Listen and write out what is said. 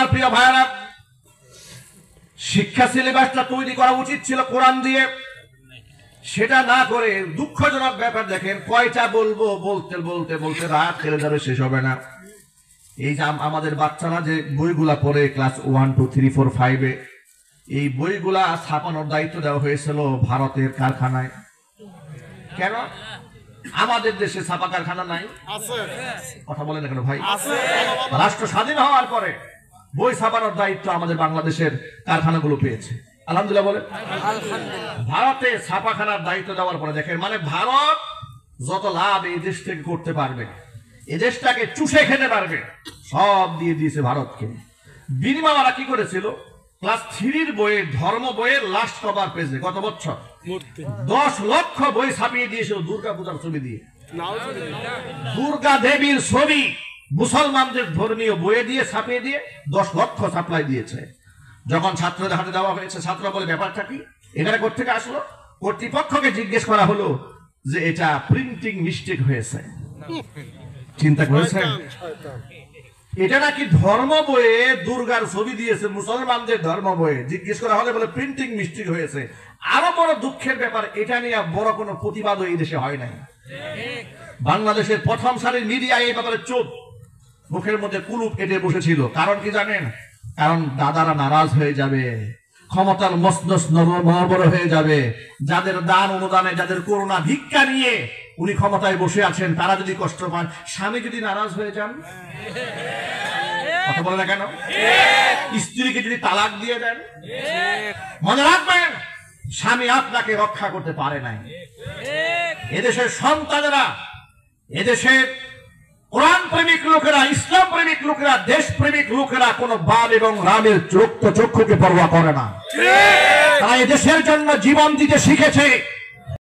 আমার প্রিয় ভাইরা, শিক্ষা সিলেবাসটা তৈরি করা উচিত ছিল কোরআন দিয়ে, সেটা না করে দুঃখজনক ব্যাপার দেখেন, কয়টা বলবো, বলতে বলতে বলতে রাত খেলে যাবে, শেষ হবে না। এই যে আমাদের বাচ্চারা যে বইগুলা পড়ে ক্লাস 1, 2, 3, 4, 5-এ, এই বইগুলা ছাপানোর দায়িত্ব দেওয়া হয়েছিল ভারতের কারখানায়। কেন আমাদের দেশে ছাপা কারখানা নাই? কথা বলেন কেন ভাই? রাষ্ট্র স্বাধীন হওয়ার পরে বই ছাপানোর দায়িত্ব আমাদের বাংলাদেশের কারখানাগুলো পেয়েছে, আলহামদুলিল্লাহ বলে। ভারতে ছাপাখানার দায়িত্ব দেওয়ার পরে দেখেন, মানে ভারত যত লাভ এই দেশ থেকে করতে পারবে, এই দেশটাকে চুষে খেতে পারবে, সব দিয়ে দিয়েছে ভারতকে। বিনিময় ওরা কি করেছিল, ক্লাস 3-র বইয়ের, ধর্ম বইয়ের লাস্ট কভার পেজে গত বছর 10 লক্ষ বই ছাপিয়ে দিয়েছিল দুর্গা পূজার ছবি দিয়ে। দুর্গা দেবীর ছবি মুসলমানদের ধর্মীয় বইয়ে দিয়ে ছাপিয়ে দিয়ে 10 লক্ষ সাপ্লাই দিয়েছে। যখন ছাত্রদের হাতে দেওয়া হয়েছে, ছাত্র বলে ব্যাপারটা কি, এখানে কোত্থেকে আসলো? কর্তৃপক্ষকে জিজ্ঞেস করা হলো যে এটা প্রিন্টিং মিস্টেক হয়েছে। চিন্তা করেছেন? এটা নাকি ধর্ম বইয়ে দুর্গার ছবি দিয়েছে, মুসলমানদের ধর্ম বইয়ে। জিজ্ঞেস করা হলে বলে প্রিন্টিং মিস্টেক হয়েছে। আরো বড় দুঃখের ব্যাপার, এটা নিয়ে বড় কোনো প্রতিবাদও এই দেশে হয় নাই। বাংলাদেশের প্রথম সারির মিডিয়া এই ব্যাপারে চুপ, মুখের মধ্যে কুলুপ এঁটে বসেছিল। কারণ কি জানেন? কারণ দাদারা নারাজ হয়ে যাবে, ক্ষমতার মসনদ নড়বড় হয়ে যাবে। যাদের দান অনুদানে, যাদের করুণা ভিক্ষা নিয়ে উনি ক্ষমতায় বসে আছেন, তারা যদি কষ্ট পান, স্বামী যদি নারাজ হয়ে যান, কথা বলে না কেন? স্ত্রীকে যদি তালাক দিয়ে দেন, মনে রাখবেন স্বামী আপনাকে রক্ষা করতে পারে নাই। এদেশের সন্তানেরা, এদেশের কোরআন প্রেমিক লোকেরা, ইসলাম প্রেমিক লোকেরা, দেশ প্রেমিক লোকেরা কোন বাল এবং রামের চক্ষুকে পরোয়া করে না। তারা এদেশের জন্য জীবন দিতে শিখেছে।